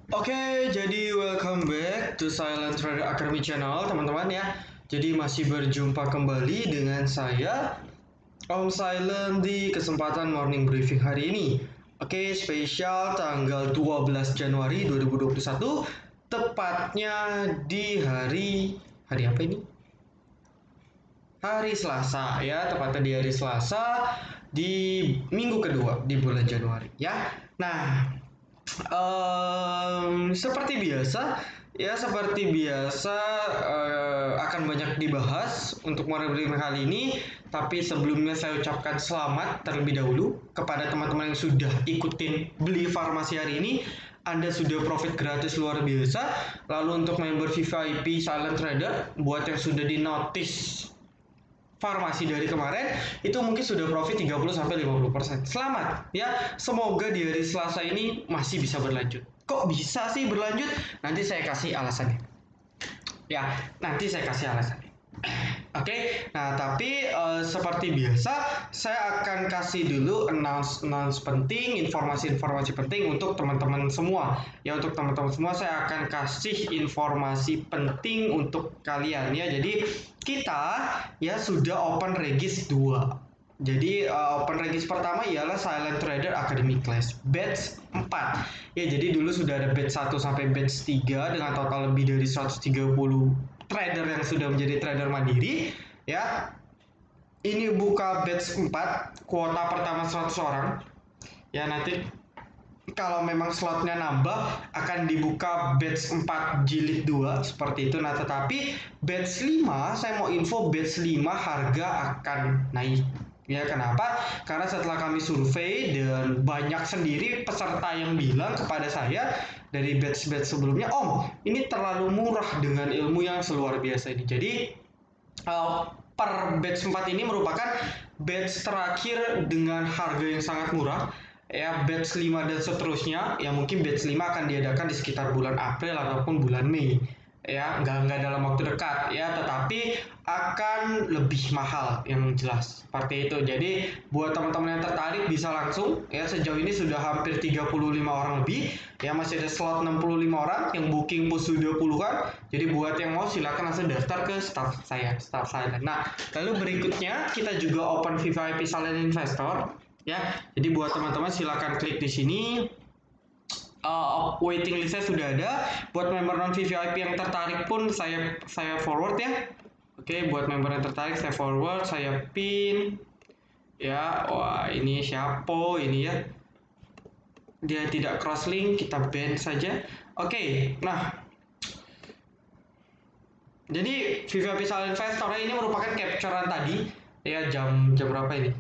Oke, jadi welcome back to Silent Trader Academy Channel, teman-teman ya. Jadi masih berjumpa kembali dengan saya, Om Silent, di kesempatan morning briefing hari ini. Oke, spesial tanggal 12 Januari 2021, tepatnya di hari apa ini? Hari Selasa ya, tepatnya di hari Selasa di minggu kedua di bulan Januari ya. Nah, seperti biasa akan banyak dibahas untuk morning briefing kali ini. Tapi sebelumnya saya ucapkan selamat terlebih dahulu kepada teman-teman yang sudah ikutin beli farmasi hari ini. Anda sudah profit gratis luar biasa. Lalu untuk member VIP Silent Trader, buat yang sudah di notice farmasi dari kemarin itu mungkin sudah profit 30-50%. Selamat ya. Semoga di hari Selasa ini masih bisa berlanjut. Kok bisa sih berlanjut? Nanti saya kasih alasannya. Ya, nanti saya kasih alasannya. Oke, nah tapi seperti biasa saya akan kasih dulu announce penting, informasi-informasi penting untuk teman-teman semua. Ya, untuk teman-teman semua saya akan kasih informasi penting untuk kalian ya. Jadi kita ya sudah open regis 2. Jadi open regis pertama ialah Silent Trader Academy Class batch 4. Ya, jadi dulu sudah ada batch 1 sampai batch 3 dengan total lebih dari 130 trader yang sudah menjadi trader mandiri ya. Ini buka batch 4, kuota pertama 100 orang. Ya, nanti kalau memang slotnya nambah akan dibuka batch 4 jilid 2 seperti itu. Nah, tetapi batch 5 saya mau info batch 5 harga akan naik. Ya, kenapa? Karena setelah kami survei dan banyak sendiri peserta yang bilang kepada saya dari batch-batch sebelumnya, Om, ini terlalu murah dengan ilmu yang seluar biasa ini. Jadi, per batch 4 ini merupakan batch terakhir dengan harga yang sangat murah. Ya, batch 5 dan seterusnya, ya mungkin batch 5 akan diadakan di sekitar bulan April ataupun bulan Mei. Ya, nggak dalam waktu dekat ya, tetapi akan lebih mahal yang jelas seperti itu. Jadi buat teman-teman yang tertarik bisa langsung ya. Sejauh ini sudah hampir 35 orang lebih ya, masih ada slot 65 orang, yang booking pun sudah puluhan. Jadi buat yang mau silakan langsung daftar ke staff Silent. Nah, lalu berikutnya kita juga open VIP Silent Investor ya. Jadi buat teman-teman silakan klik di sini. Waiting listnya sudah ada. Buat member non VIP yang tertarik pun saya forward ya. Oke, buat member yang tertarik saya forward, saya pin. Ya, wah ini siapa ini ya? Dia tidak cross link, kita ban saja. Oke, nah. Jadi VIP Silent Investor ini merupakan capturean tadi ya, jam berapa ini?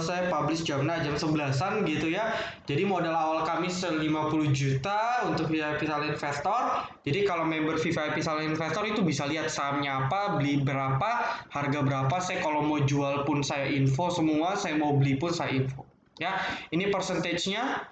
Saya publish jam 11-an gitu ya. Jadi modal awal kami 50 juta untuk VIP Silent Investor. Jadi kalau member VIP Silent Investor itu bisa lihat sahamnya apa, beli berapa, harga berapa. Saya kalau mau jual pun saya info semua, saya mau beli pun saya info. Ya, ini percentage-nya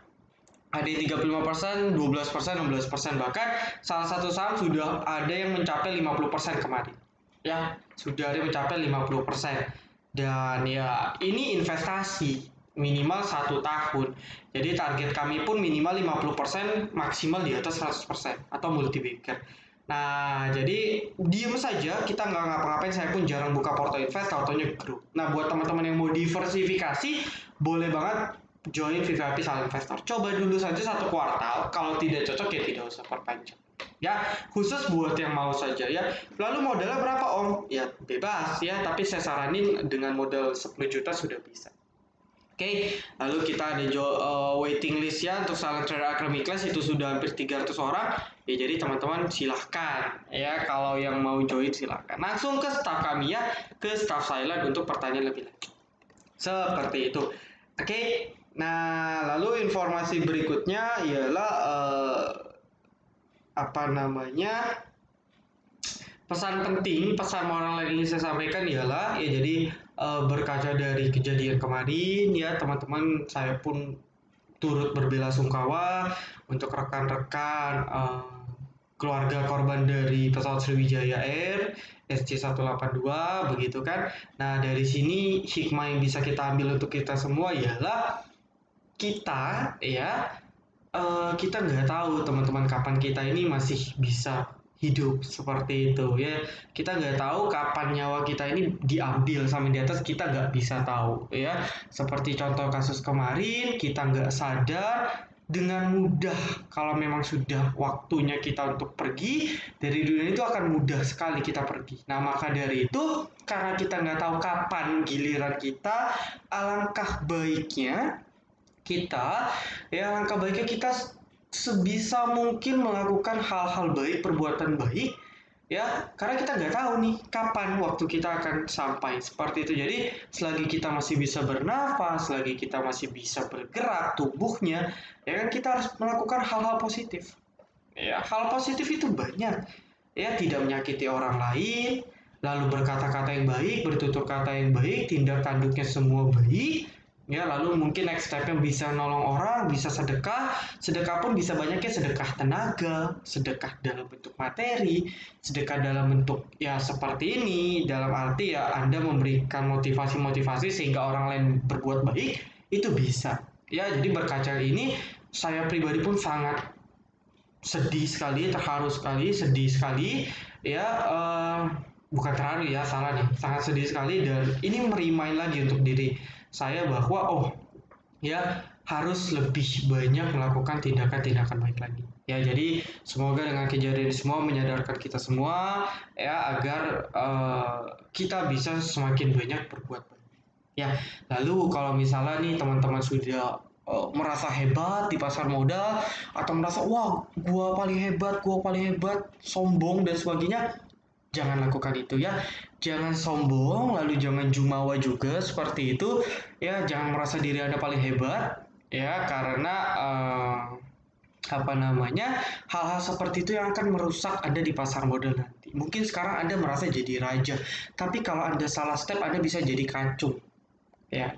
ada 35%, 12%, 16%, bahkan salah satu saham sudah ada yang mencapai 50% kemarin. Ya, sudah ada yang mencapai 50%. Dan ya, ini investasi minimal 1 tahun. Jadi target kami pun minimal 50%, maksimal di atas 100% atau multi bagger. Nah, jadi diem saja, kita nggak ngapa-ngapain, saya pun jarang buka porto invest, taunya grup. Nah, buat teman-teman yang mau diversifikasi, boleh banget join VIP Silent Investor. Coba dulu saja 1 kuartal, kalau tidak cocok ya tidak usah perpanjang. Ya, khusus buat yang mau saja ya. Lalu modalnya berapa Om? Ya bebas ya, tapi saya saranin dengan modal 10 juta sudah bisa. Oke, lalu kita ada waiting list ya untuk Silent Trader Academy Class, itu sudah hampir 300 orang. Ya, jadi teman-teman silahkan ya, kalau yang mau join silahkan. Langsung ke staff kami ya, ke staff Silent untuk pertanyaan lebih lanjut. Seperti itu. Oke, nah lalu informasi berikutnya ialah pesan penting, pesan moral yang ingin saya sampaikan ialah ya, jadi berkaca dari kejadian kemarin ya teman-teman, saya pun turut berbelasungkawa untuk rekan-rekan keluarga korban dari pesawat Sriwijaya Air SC182 begitu kan. Nah, dari sini hikmah yang bisa kita ambil untuk kita semua ialah kita ya kita nggak tahu teman-teman kapan kita ini masih bisa hidup seperti itu ya. Kita nggak tahu kapan nyawa kita ini diambil sampai di atas, kita nggak bisa tahu ya. Seperti contoh kasus kemarin, kita nggak sadar dengan mudah kalau memang sudah waktunya kita untuk pergi dari dunia itu akan mudah sekali kita pergi. Nah maka dari itu karena kita nggak tahu kapan giliran kita, alangkah baiknya kita ya langkah baiknya kita sebisa mungkin melakukan hal-hal baik, perbuatan baik ya, karena kita nggak tahu nih kapan waktu kita akan sampai seperti itu. Jadi selagi kita masih bisa bernafas, selagi kita masih bisa bergerak tubuhnya, ya kan kita harus melakukan hal-hal positif. Ya, hal positif itu banyak. Ya, tidak menyakiti orang lain, lalu berkata-kata yang baik, bertutur kata yang baik, tindak tanduknya semua baik, ya lalu mungkin next step-nya bisa nolong orang, bisa sedekah. Sedekah pun bisa banyaknya sedekah tenaga, sedekah dalam bentuk materi, sedekah dalam bentuk ya seperti ini, dalam arti ya Anda memberikan motivasi-motivasi sehingga orang lain berbuat baik, itu bisa ya. Jadi berkaca ini saya pribadi pun sangat sedih sekali, terharu sekali, sedih sekali ya, bukan terharu ya, salah nih, sangat sedih sekali. Dan ini merimain lagi untuk diri saya bahwa oh ya harus lebih banyak melakukan tindakan-tindakan baik lagi ya. Jadi semoga dengan kejadian ini semua menyadarkan kita semua ya agar kita bisa semakin banyak berbuat baik ya. Lalu kalau misalnya nih teman-teman sudah merasa hebat di pasar modal atau merasa wah gua paling hebat, sombong dan sebagainya, jangan lakukan itu ya. Jangan sombong, lalu jangan jumawa juga seperti itu ya. Jangan merasa diri Anda paling hebat ya, karena apa namanya, hal-hal seperti itu yang akan merusak Anda di pasar modal nanti. Mungkin sekarang Anda merasa jadi raja, tapi kalau Anda salah step Anda bisa jadi kacung ya.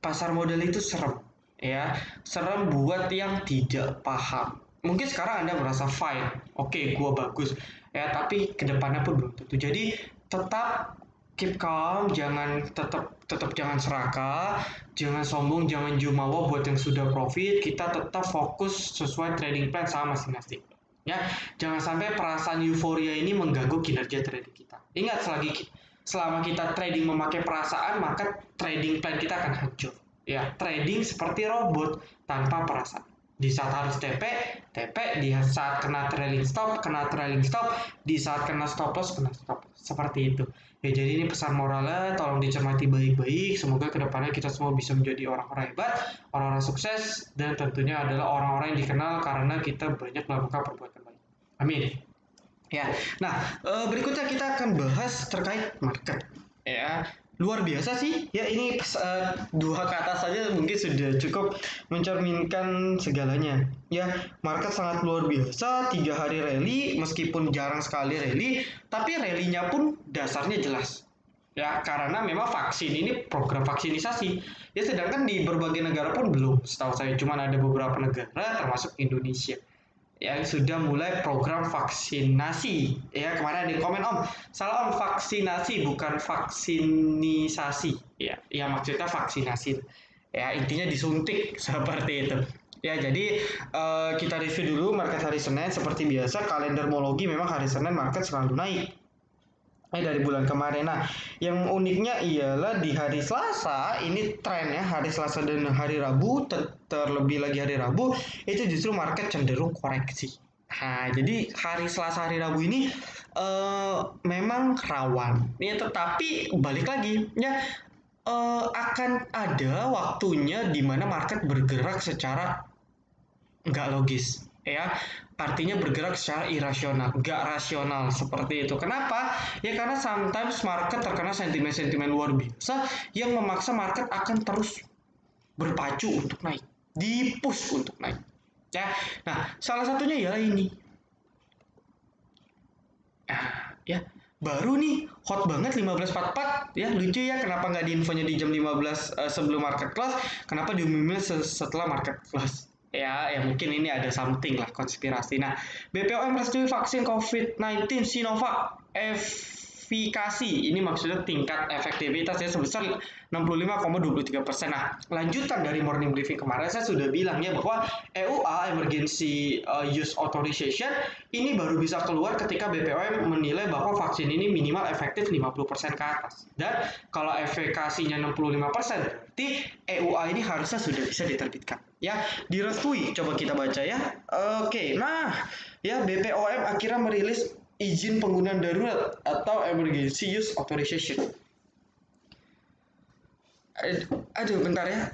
Pasar modal itu serem ya, serem buat yang tidak paham. Mungkin sekarang Anda merasa fine, oke, gua bagus ya, tapi kedepannya pun belum tentu. Jadi tetap keep calm, jangan tetap tetap jangan serakah, jangan sombong, jangan jumawa buat yang sudah profit. Kita tetap fokus sesuai trading plan sama masing-masing ya. Jangan sampai perasaan euforia ini mengganggu kinerja trading kita. Ingat, selama kita trading memakai perasaan, maka trading plan kita akan hancur ya. Trading seperti robot tanpa perasaan. Di saat harus TP, TP, di saat kena trailing stop, kena trailing stop, di saat kena stop loss, kena stop loss. Seperti itu ya. Jadi ini pesan moralnya, tolong dicermati baik-baik. Semoga kedepannya kita semua bisa menjadi orang-orang hebat, orang-orang sukses, dan tentunya adalah orang-orang yang dikenal karena kita banyak melakukan perbuatan baik. Amin. Ya, nah berikutnya kita akan bahas terkait market. Ya, luar biasa sih. Ya ini dua kata saja mungkin sudah cukup mencerminkan segalanya. Ya, market sangat luar biasa. 3 hari rally, meskipun jarang sekali rally, tapi rally-nya pun dasarnya jelas. Ya, karena memang vaksin ini program vaksinisasi. Ya, sedangkan di berbagai negara pun belum. Setahu saya cuma ada beberapa negara, termasuk Indonesia, yang sudah mulai program vaksinasi ya. Kemarin ada yang komen, om salah om, vaksinasi bukan vaksinisasi ya. Ya maksudnya vaksinasi ya, intinya disuntik seperti itu ya. Jadi kita review dulu market hari Senin. Seperti biasa kalendermologi memang hari Senin market selalu naik dari bulan kemarin. Nah, yang uniknya ialah di hari Selasa ini trennya hari Selasa dan hari Rabu, terlebih lagi hari Rabu itu justru market cenderung koreksi. Nah, jadi hari Selasa hari Rabu ini memang rawan. Ya, tetapi balik lagi ya, akan ada waktunya di mana market bergerak secara nggak logis ya, artinya bergerak secara irasional, nggak rasional seperti itu. Kenapa? Ya karena sometimes market terkena sentimen-sentimen luar biasa yang memaksa market akan terus berpacu untuk naik, dipush untuk naik ya. Nah salah satunya ya ini, ya baru nih hot banget 15.44 ya. Lucu ya, kenapa nggak diinfonya di jam 15 sebelum market close, kenapa diumuminnya setelah market close ya. Ya mungkin ini ada something lah, konspirasi. Nah, BPOM restui vaksin COVID-19 Sinovac efikasi, ini maksudnya tingkat efektivitasnya sebesar 65,23%. Nah, lanjutan dari morning briefing kemarin saya sudah bilang ya bahwa EUA Emergency Use Authorization ini baru bisa keluar ketika BPOM menilai bahwa vaksin ini minimal efektif 50% ke atas. Dan kalau efikasinya 65%, berarti EUA ini harusnya sudah bisa diterbitkan. Ya, direstui. Coba kita baca ya. Oke, nah, ya BPOM akhirnya merilis izin penggunaan darurat atau Emergency Use Authorization. Aduh, bentar ya.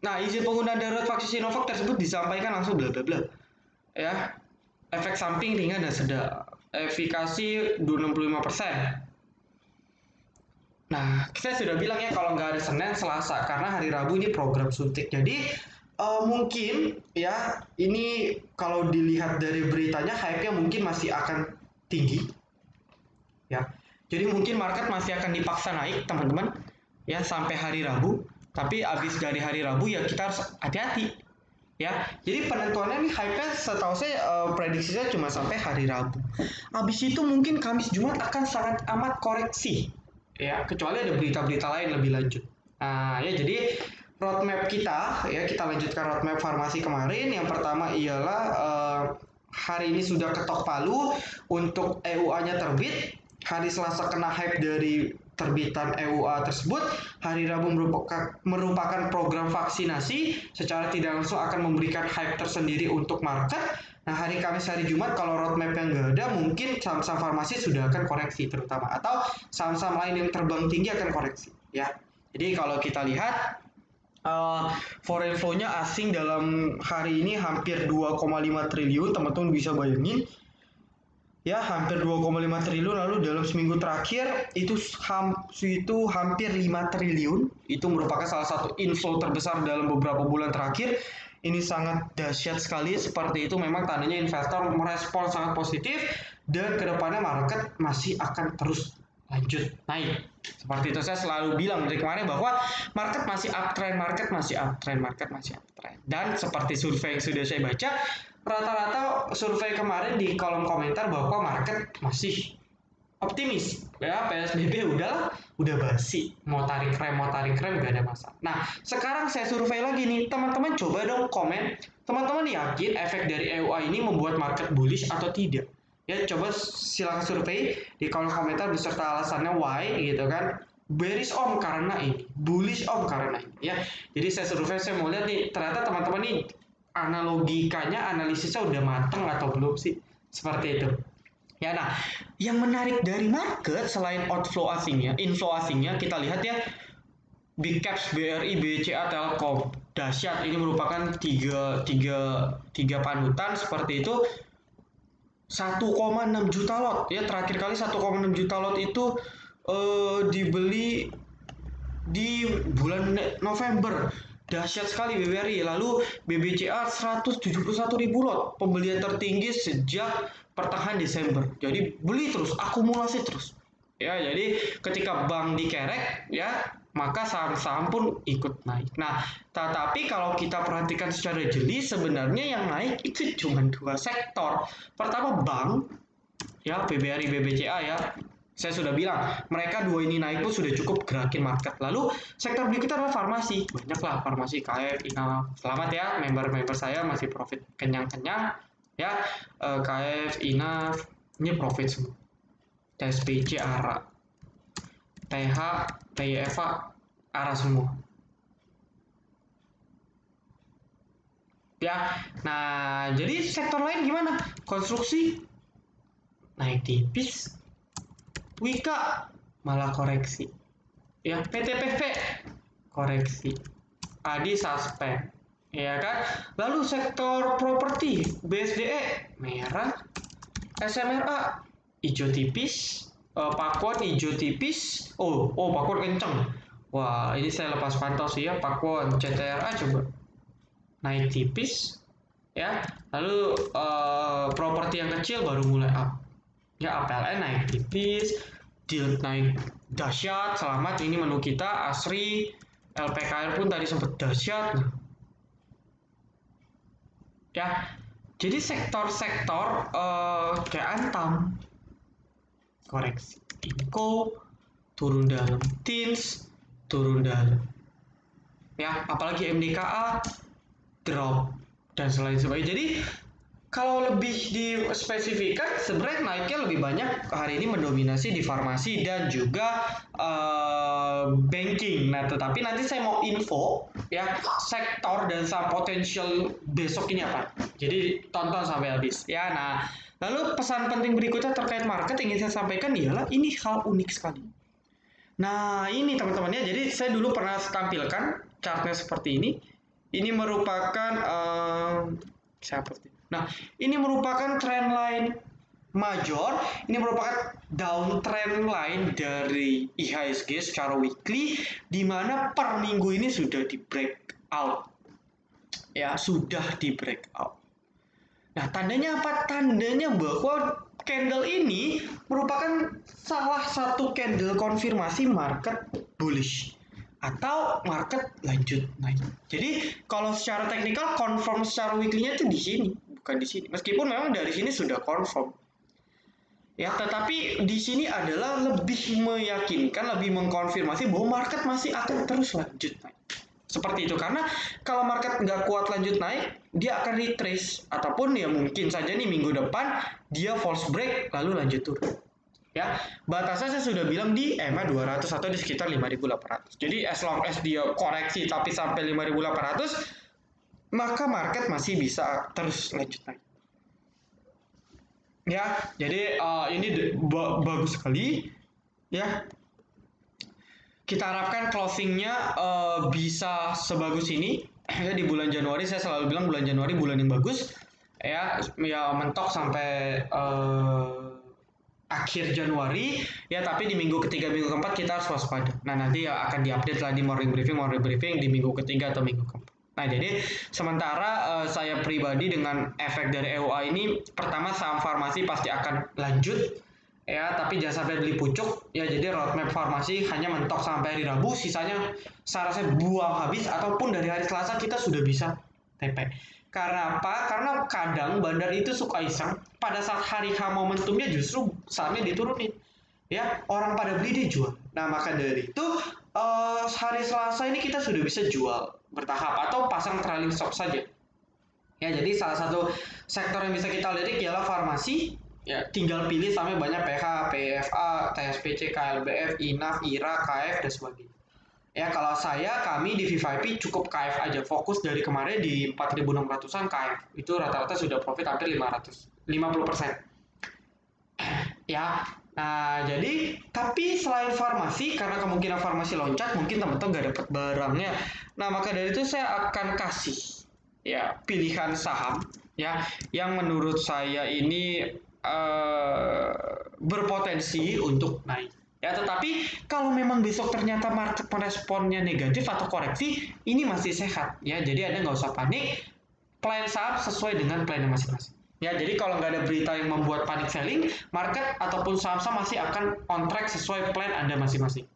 Nah, izin penggunaan darurat vaksin Sinovac tersebut disampaikan langsung bla bla bla. Ya, efek samping ringan dan sedang. Efikasi 65%. Nah, saya sudah bilang ya kalau nggak ada Senin, Selasa karena hari Rabu ini program suntik. Jadi mungkin ya ini kalau dilihat dari beritanya hype-nya mungkin masih akan tinggi. Ya, jadi mungkin market masih akan dipaksa naik teman-teman ya sampai hari Rabu. Tapi abis dari hari Rabu ya kita harus hati-hati. Ya, jadi penentuannya nih hype-nya setahu saya prediksinya cuma sampai hari Rabu. Abis itu mungkin Kamis Jumat akan sangat amat koreksi. Ya, kecuali ada berita-berita lain lebih lanjut. Nah, ya jadi roadmap kita, ya kita lanjutkan roadmap farmasi kemarin. Yang pertama ialah hari ini sudah ketok palu untuk EUA-nya terbit. Hari Selasa kena hype dari terbitan EUA tersebut. Hari Rabu merupakan program vaksinasi, secara tidak langsung akan memberikan hype tersendiri untuk market. Nah, hari Kamis, hari Jumat kalau roadmap yang nggak ada, mungkin saham-saham farmasi sudah akan koreksi terutama, atau saham-saham lain yang terbang tinggi akan koreksi. Ya, jadi kalau kita lihat foreign flow-nya asing dalam hari ini hampir 2,5 triliun, teman-teman bisa bayangin. Ya, hampir 2,5 triliun, lalu dalam seminggu terakhir itu hampir 5 triliun. Itu merupakan salah satu inflow terbesar dalam beberapa bulan terakhir. Ini sangat dahsyat sekali. Seperti itu memang tandanya investor merespon sangat positif dan kedepannya market masih akan terus lanjut naik. Seperti itu saya selalu bilang dari kemarin bahwa market masih uptrend, market masih uptrend, market masih uptrend. Dan seperti survei yang sudah saya baca, rata-rata survei kemarin di kolom komentar bahwa market masih optimis ya, PSBB udah basi, mau tarik rem gak ada masalah. Nah, sekarang saya survei lagi nih, teman-teman coba dong komen, teman-teman yakin efek dari EUA ini membuat market bullish atau tidak? Ya, coba silakan survei di kolom komentar beserta alasannya why gitu kan. Bearish om karena ini, bullish om karena ini ya. Jadi saya survei, saya mau lihat nih ternyata teman-teman nih analogikanya, analisisnya udah mateng atau belum sih, seperti itu. Ya, nah, yang menarik dari market selain outflow asingnya, inflow asingnya, kita lihat ya, Big Caps, BRI, BCA, Telkom, dahsyat. Ini merupakan tiga panutan seperti itu. 1,6 juta lot. Ya, terakhir kali 1,6 juta lot itu dibeli di bulan November. Dahsyat sekali BBRI. Lalu BBCA 171 ribu lot. Pembelian tertinggi sejak pertengahan Desember. Jadi beli terus, akumulasi terus. Ya, jadi ketika bank dikerek, ya maka saham-saham pun ikut naik. Nah, tetapi kalau kita perhatikan secara jeli, sebenarnya yang naik itu cuma dua sektor. Pertama bank, ya BBRI, BBCA ya. Saya sudah bilang, mereka dua ini naik pun sudah cukup gerakin market. Lalu sektor berikutnya adalah farmasi. Banyaklah farmasi, KF, INA. Selamat ya, member-member saya masih profit kenyang-kenyang. Ya, KF, INA, ini profit semua. TSPC, ARA. TH, TIFA, ARA semua. Ya, nah jadi sektor lain gimana? Konstruksi naik tipis, Wika malah koreksi. Ya, PTPP koreksi. Adi suspend. Ya kan? Lalu sektor properti, BSDE merah, SMRA hijau tipis, Pakuan hijau tipis. Oh, Pakuan kenceng. Wah, ini saya lepas pantau sih ya, Pakuan. CTRA coba naik tipis ya. Lalu properti yang kecil baru mulai up. Ya, APLN naik tipis, deal naik dahsyat. Selamat, ini menu kita. Asri, LPKR pun tadi sempat dahsyat. Nah, ya, jadi sektor-sektor kayak Antam, koreksi. Inco turun dalam, Teens turun dalam. Ya, apalagi MDKA drop dan selain sebagainya. Jadi kalau lebih dispesifikkan, sebenarnya naiknya lebih banyak hari ini mendominasi di farmasi dan juga banking. Nah, tetapi nanti saya mau info ya sektor dan saham potensial besok ini apa. Jadi tonton sampai habis ya. Nah, lalu pesan penting berikutnya terkait market yang ingin saya sampaikan ialah ini hal unik sekali. Nah, ini teman-teman ya. Jadi saya dulu pernah tampilkan chartnya seperti ini. Ini merupakan Nah, ini merupakan trend line major. Ini merupakan downtrend line dari IHSG secara weekly, di mana per minggu ini sudah di breakout. Ya, sudah di breakout. Nah, tandanya apa? Tandanya bahwa candle ini merupakan salah satu candle konfirmasi market bullish atau market lanjut naik. Jadi kalau secara teknikal confirm secara weekly-nya itu di sini, bukan di sini. Meskipun memang dari sini sudah confirm. Ya, tetapi di sini adalah lebih meyakinkan, lebih mengkonfirmasi bahwa market masih akan terus lanjut naik. Seperti itu, karena kalau market nggak kuat lanjut naik, dia akan retrace ataupun ya mungkin saja nih minggu depan dia false break lalu lanjut turun. Ya, batasnya saya sudah bilang di EMA 200 atau di sekitar 5.800. Jadi as long as dia koreksi tapi sampai 5.800, maka market masih bisa terus lanjut naik. Ya, jadi ini bagus sekali. Ya, kita harapkan closingnya bisa sebagus ini. Ya, di bulan Januari saya selalu bilang bulan Januari bulan yang bagus. Ya mentok sampai akhir Januari ya, tapi di minggu ketiga minggu keempat kita harus waspada. Nah, nanti ya akan diupdate lah di morning briefing di minggu ketiga atau minggu keempat. Nah, jadi sementara saya pribadi dengan efek dari EUA ini, pertama saham farmasi pasti akan lanjut ya, tapi jangan sampai beli pucuk ya. Jadi roadmap farmasi hanya mentok sampai hari Rabu, sisanya saya rasa buang habis, ataupun dari hari Selasa kita sudah bisa TP. Karena apa? Karena kadang bandar itu suka iseng, pada saat hari H momentumnya justru sahamnya diturunin. Ya, orang pada beli dia jual. Nah, maka dari itu hari Selasa ini kita sudah bisa jual bertahap atau pasang trailing stop saja. Ya, jadi salah satu sektor yang bisa kita lirik ialah farmasi. Ya, tinggal pilih sahamnya banyak, PH, PFA, TSPC, KLBF, INAF, IRA, KF dan sebagainya. Ya, kalau kami di V5P cukup KF aja, fokus dari kemarin di 4.600-an KF. Itu rata-rata sudah profit hampir 50%. Ya, nah jadi, tapi selain farmasi, karena kemungkinan farmasi loncat, mungkin teman-teman nggak dapat barangnya. Nah, maka dari itu saya akan kasih ya pilihan saham ya yang menurut saya ini berpotensi untuk naik. Ya, tetapi kalau memang besok ternyata market meresponnya negatif atau koreksi, ini masih sehat. Ya, jadi Anda nggak usah panik. Plan saham sesuai dengan plan masing-masing. Ya, jadi kalau nggak ada berita yang membuat panik selling, market ataupun saham-saham masih akan on track sesuai plan Anda masing-masing.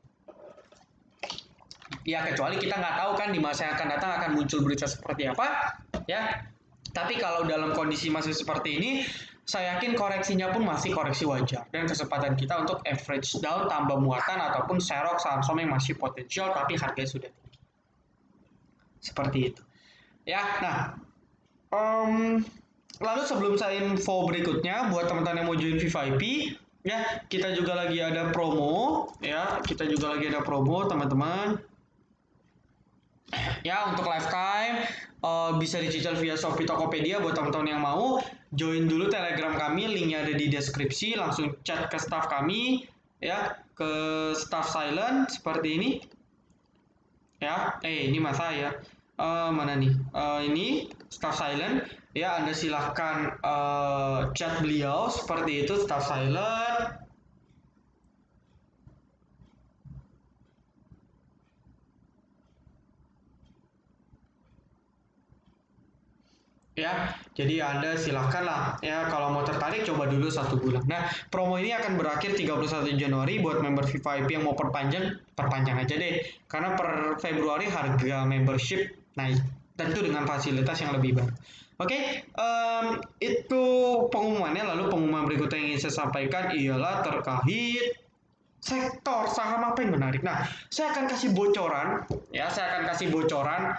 Ya, kecuali kita nggak tahu kan di masa yang akan datang akan muncul berita seperti apa. Ya, tapi kalau dalam kondisi masih seperti ini, saya yakin koreksinya pun masih koreksi wajar, dan kesempatan kita untuk average down tambah muatan ataupun serok saham-saham yang masih potensial tapi harganya sudah tinggi. Seperti itu. Ya, nah lalu sebelum saya info berikutnya buat teman-teman yang mau join V5P, ya kita juga lagi ada promo, teman-teman. Ya, untuk lifetime bisa dicicil via Shopee Tokopedia. Buat teman-teman yang mau join dulu Telegram kami, linknya ada di deskripsi. Langsung chat ke staff kami ya, ke staff silent seperti ini ya. Ini mas saya mana nih, ini staff silent ya. Anda silahkan chat beliau seperti itu, staff silent. Ya, jadi Anda silahkan lah ya, kalau mau tertarik coba dulu 1 bulan. Nah, promo ini akan berakhir 31 Januari buat member V5P yang mau perpanjang aja deh. Karena per Februari harga membership naik tentu dengan fasilitas yang lebih baik. Oke, itu pengumumannya. Lalu pengumuman berikutnya yang ingin saya sampaikan ialah terkait sektor saham apa yang menarik. Nah, saya akan kasih bocoran, ya, saya akan kasih bocoran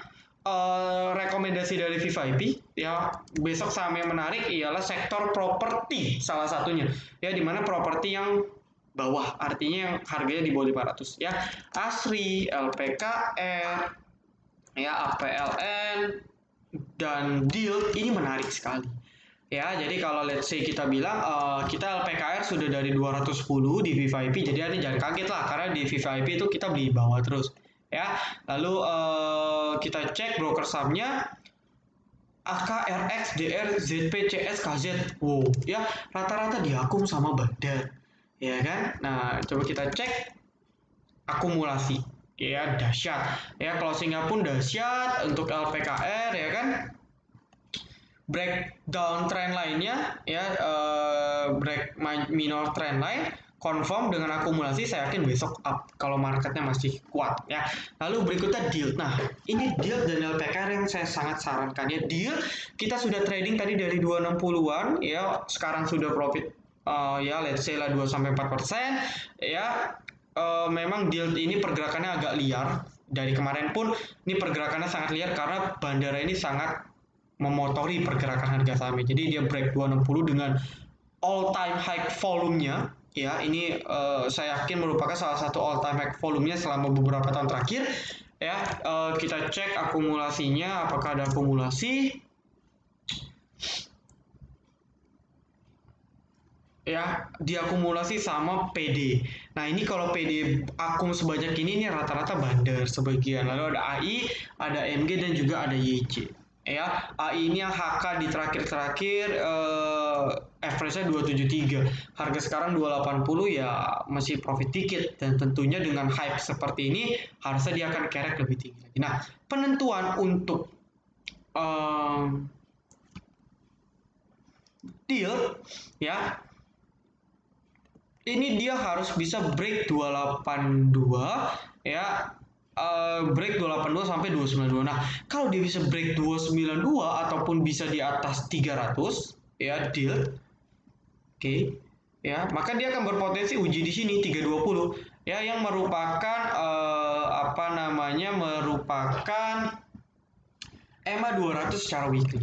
rekomendasi dari VVIP, ya. Besok saham yang menarik ialah sektor properti salah satunya, ya, di mana properti yang bawah, artinya yang harganya di bawah 500, ya. ASRI, LPKR, ya, APLN, dan DILT ini menarik sekali. Ya, jadi kalau let's say kita bilang kita LPKR sudah dari 210 di VVIP, jadi Anda jangan kaget lah karena di VVIP itu kita beli bawah terus. Ya, lalu kita cek broker sahamnya AKRX, DR, ZP, CS, KZ. Wow, ya rata-rata diakum sama Bandar. Ya kan? Nah, coba kita cek akumulasi. Ya, dahsyat. Ya, closingnya pun dahsyat untuk LPKR, ya kan? Breakdown trend lainnya, ya, break minor trend line confirm dengan akumulasi, saya yakin besok up kalau marketnya masih kuat, ya. Lalu berikutnya DILT. Nah, ini DILT dan LPKR yang saya sangat sarankan, ya. DILT kita sudah trading tadi dari 260-an, ya, sekarang sudah profit, ya, let's say lah 2-4%, ya. Memang DILT ini pergerakannya agak liar. Dari kemarin pun ini pergerakannya sangat liar karena bandara ini sangat memotori pergerakan harga sahamnya. Jadi dia break 260 dengan all time high volumenya, ya. Ini saya yakin merupakan salah satu all time high volumenya selama beberapa tahun terakhir, ya. Kita cek akumulasinya, apakah ada akumulasi, ya, diakumulasi sama PD. Nah, ini kalau PD akum sebanyak ini rata-rata Bandar sebagian. Lalu ada AI, ada MG, dan juga ada YC. Ya, AI ini yang HK di terakhir-terakhir average-nya 273. Harga sekarang 280, ya masih profit dikit, dan tentunya dengan hype seperti ini harusnya dia akan kerek lebih tinggi lagi. Nah, penentuan untuk deal, ya, ini dia harus bisa break 282, ya, break 282 sampai 292. Nah, kalau dia bisa break 292 ataupun bisa di atas 300, ya, deal. Oke. Ya, maka dia akan berpotensi uji di sini 320, ya, yang merupakan merupakan EMA 200 secara weekly.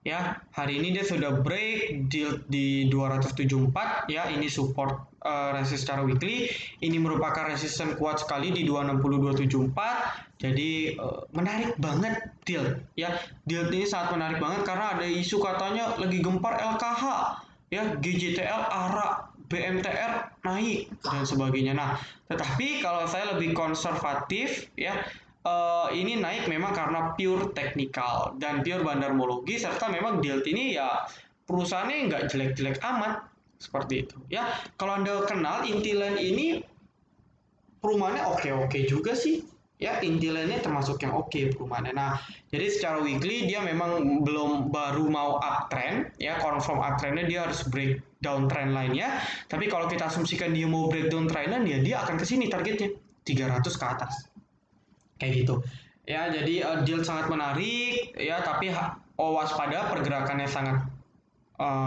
Ya, hari ini dia sudah break di 274, ya, ini support resist secara weekly. Ini merupakan resisten kuat sekali di 260 274. Jadi menarik banget DILT, ya. DILT ini sangat menarik banget karena ada isu katanya lagi gempar LKH, ya, GJTL, ARA, BMTR naik dan sebagainya. Nah, tetapi kalau saya lebih konservatif, ya, ini naik memang karena pure teknikal dan pure bandarmologi, serta memang DILT ini ya perusahaannya nggak jelek-jelek amat seperti itu, ya. Kalau Anda kenal Intiland ini perumahannya oke-oke juga sih, ya. Intilandnya termasuk yang oke perumahannya. Nah, jadi secara weekly dia memang belum baru mau uptrend, ya. Confirm uptrendnya dia harus break down trend line-nya. Tapi kalau kita asumsikan dia mau breakdown trend line, dia akan ke sini targetnya 300 ke atas. Kayak gitu, ya. Jadi deal sangat menarik, ya, tapi waspada, pergerakannya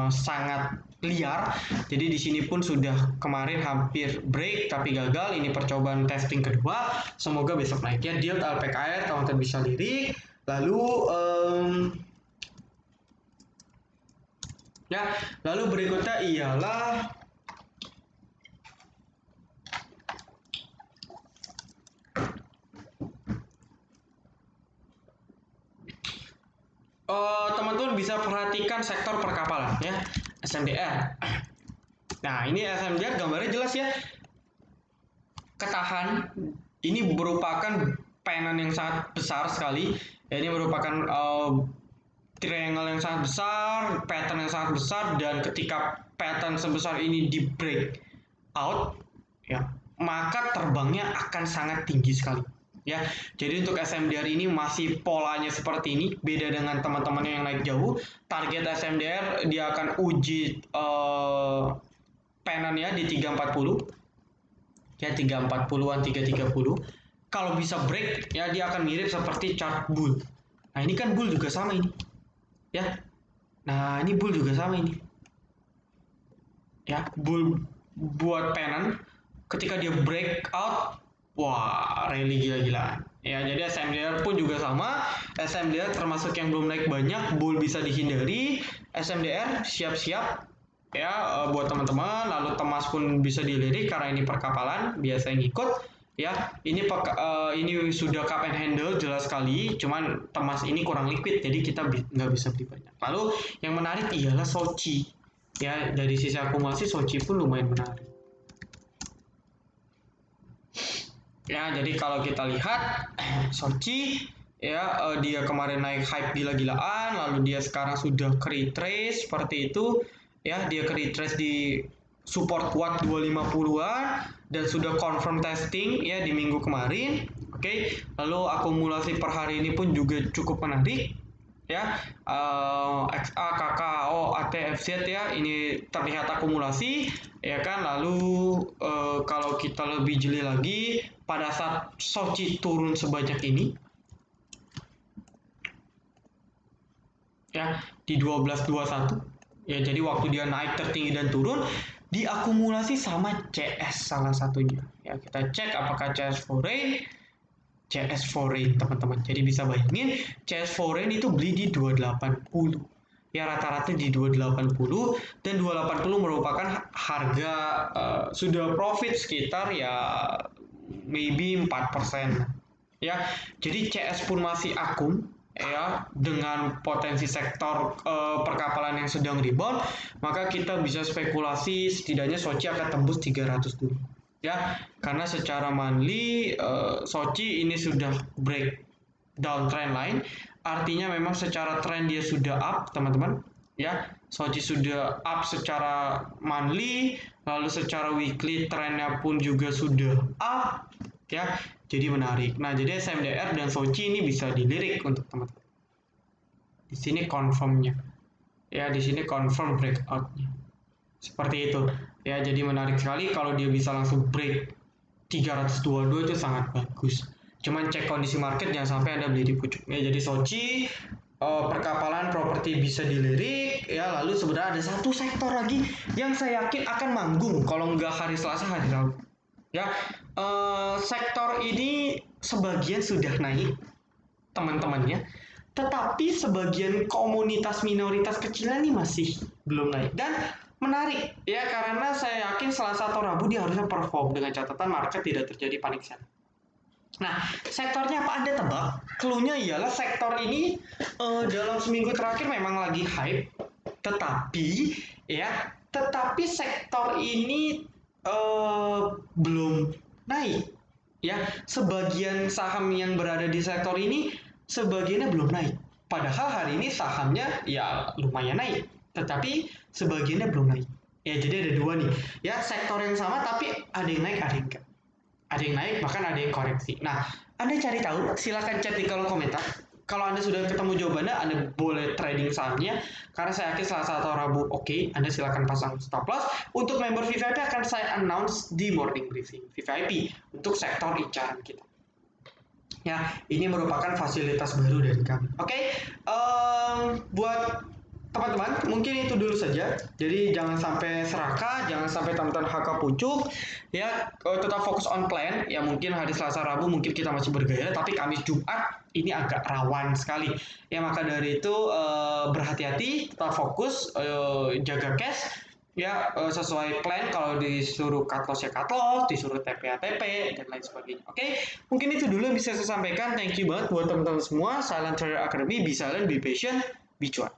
sangat liar. Jadi di sini pun sudah kemarin hampir break tapi gagal. Ini percobaan testing kedua, semoga besok naik, ya. Deal LPKR kawan bisa lirik. Lalu ya, lalu berikutnya ialah teman-teman bisa perhatikan sektor perkapalan, ya, SMDR. Nah, ini SMDR gambarnya jelas, ya, ketahan. Ini merupakan painan yang sangat besar sekali, ya. Ini merupakan triangle yang sangat besar, pattern yang sangat besar, dan ketika pattern sebesar ini di break out, ya, maka terbangnya akan sangat tinggi sekali, ya. Jadi untuk SMDR ini masih polanya seperti ini, beda dengan teman-teman yang naik jauh. Target SMDR dia akan uji penannya di 340, ya, 340-an, 330. Kalau bisa break, ya, dia akan mirip seperti chart bull. Nah, ini kan bull juga sama ini. Ya. Nah, ini bull juga sama ini. Ya, bull buat pennant ketika dia breakout, wah, rally gila-gilaan. Ya, jadi SMDR pun juga sama. SMDR termasuk yang belum naik banyak, bull bisa dihindari. SMDR siap-siap ya buat teman-teman. Lalu Temas pun bisa dilirik karena ini perkapalan, biasa yang ikut. Ya, ini sudah cup and handle jelas sekali. Cuman Temas ini kurang liquid, jadi kita nggak bisa beli banyak. Lalu yang menarik ialah Sochi. Ya, dari sisi akumulasi Sochi pun lumayan menarik. Ya, jadi kalau kita lihat Sochi ya dia kemarin naik hype gila-gilaan, lalu dia sekarang sudah retrace seperti itu. Ya, dia retrace di support kuat 250-an dan sudah confirm testing ya di minggu kemarin. Oke, lalu akumulasi per hari ini pun juga cukup menarik. Ya, XA, KKO, ATFZ ya, ini terlihat akumulasi ya kan. Lalu kalau kita lebih jeli lagi pada saat Sochi turun sebanyak ini ya di 12.21 ya, jadi waktu dia naik tertinggi dan turun diakumulasi sama CS salah satunya ya. Kita cek apakah CS foreign teman-teman. Jadi bisa bayangin CS foreign itu beli di 280 ya, rata-rata di 280, dan 280 merupakan harga sudah profit sekitar ya maybe 4% ya. Jadi CS pun masih akum ya, dengan potensi sektor perkapalan yang sedang rebound, maka kita bisa spekulasi setidaknya Sochi akan tembus 300 dulu ya, karena secara monthly Sochi ini sudah break down trend line, artinya memang secara trend dia sudah up teman-teman ya. Sochi sudah up secara monthly, lalu secara weekly trendnya pun juga sudah up ya, jadi menarik. Nah, jadi SMDR dan Sochi ini bisa dilirik untuk teman-teman. Di sini confirmnya ya, di sini confirm breakoutnya seperti itu ya. Jadi menarik sekali kalau dia bisa langsung break 322, itu sangat bagus. Cuman cek kondisi market, jangan sampai Anda beli di pucuk ya. Jadi Sochi perkapalan properti bisa dilirik ya. Lalu sebenarnya ada satu sektor lagi yang saya yakin akan manggung kalau nggak hari Selasa, hari Rabu ya. Sektor ini sebagian sudah naik teman-temannya, tetapi sebagian komunitas minoritas kecilnya ini masih belum naik. Dan menarik ya, karena saya yakin Selasa atau Rabu dia harusnya perform dengan catatan market tidak terjadi panic sell. Nah, sektornya apa Anda tebak? Clue-nya ialah sektor ini dalam seminggu terakhir memang lagi hype, tetapi sektor ini belum naik ya. Sebagian saham yang berada di sektor ini sebagiannya belum naik, padahal hari ini sahamnya ya lumayan naik, tetapi sebagiannya belum naik ya. Jadi ada dua nih ya, sektor yang sama tapi ada yang naik, ada yang enggak. Ada yang naik, bahkan ada yang koreksi. Nah, Anda cari tahu, silakan chat di kolom komentar. Kalau Anda sudah ketemu jawabannya, Anda boleh trading sahamnya. Karena saya yakin Selasa atau Rabu, oke, Anda silakan pasang stop loss. Untuk member VVIP akan saya announce di morning briefing VVIP untuk sektor incaran kita. Ya, ini merupakan fasilitas baru dari kami. Oke, buat teman-teman, mungkin itu dulu saja. Jadi jangan sampai serakah, jangan sampai teman-teman HK pucuk. Ya, tetap fokus on plan. Ya, mungkin hari Selasa Rabu mungkin kita masih bergaya, tapi Kamis Jumat ini agak rawan sekali. Ya, maka dari itu berhati-hati, tetap fokus, jaga cash. Ya, sesuai plan. Kalau disuruh cut loss ya cut loss, disuruh TP ya TP, dan lain sebagainya. Oke, mungkin itu dulu yang bisa saya sampaikan. Thank you banget buat teman-teman semua. Silent Trader Academy, be silent, be patient, be cuan.